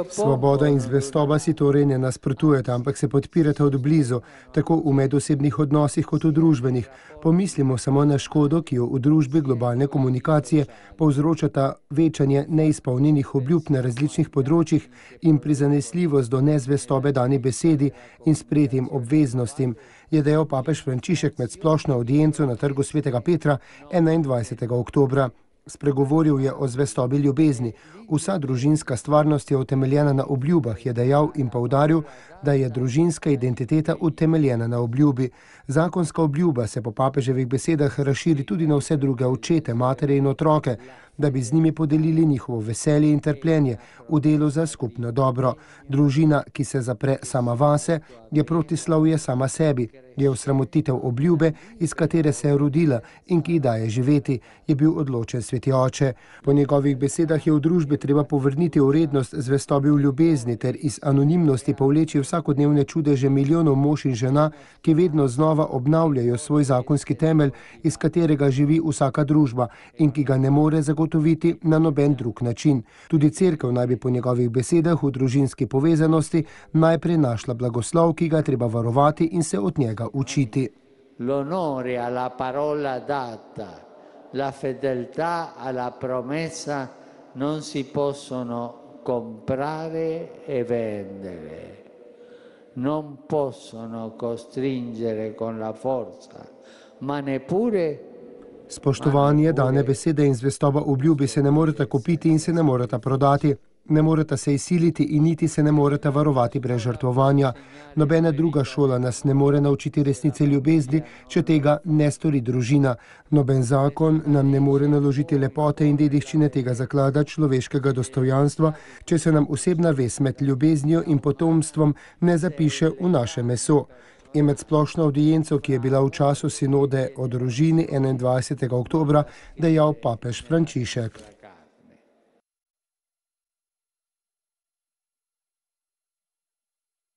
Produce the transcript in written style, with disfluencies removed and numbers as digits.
Svoboda in zvestoba si torej ne nasprotujeta, ampak se podpirata od blizu, tako v medosebnih odnosih kot v družbenih. Pomislimo samo na škodo, ki jo v družbi globalne komunikacije povzročata večanje neizpolnjenih obljub na različnih področjih in prizanesljivost do nezvestobe dani besedi in sprejetim obveznostim, je dejal papež Frančišek med splošno avdienco na Trgu svetega Petra 21. oktobra. Spregovoril je o zvestobi ljubezni. Vsa družinska stvarnost je utemeljena na obljubah, je dejal in poudaril, da je družinska identiteta utemeljena na obljubi. Zakonska obljuba se po papeževih besedah razširi tudi na vse druge očete, matere in otroke, da bi z njimi podelili njihovo veselje in trpljenje v delu za skupno dobro. Družina, ki se zapre sama vase, je protislovje sama sebi, je osramotitev obljube, iz katere se je rodila in ki ji daje živeti, je bil odločen sveti oče. Po njegovih besedah je v družbi treba povrniti vrednost zvestobi v ljubezni ter iz anonimnosti povleči vsakodnevne čudeže milijonov mož in žena, ki vedno znova obnavljajo svoj zakonski temelj, iz katerega živi vsaka družba in ki ga ne more zagotoviti na noben drug način. Tudi cerkev naj bi po njegovih besedah v družinski povezanosti najprej našla blagoslov, ki ga je treba varovati in se od njega učiti. L'onore alla parola data, la fedeltà alla promessa non si possono comprare e vendere. Non possono costringere con la forza, ma neppure. Spoštovanje dane besede in zvestoba obljubi se ne moreta kupiti in se ne moreta prodati. Ne moreta se izsiliti in niti se ne moreta varovati brez žrtvovanja. Nobena druga šola nas ne more naučiti resnice ljubezni, če tega ne stori družina. Noben zakon nam ne more naložiti lepote in dediščine tega zaklada človeškega dostojanstva, če se nam osebna vez med ljubeznijo in potomstvom ne zapiše v naše meso. In med splošno avdienco, ki je bila v času sinode o družini 21. oktobra, dejal papež Frančišek.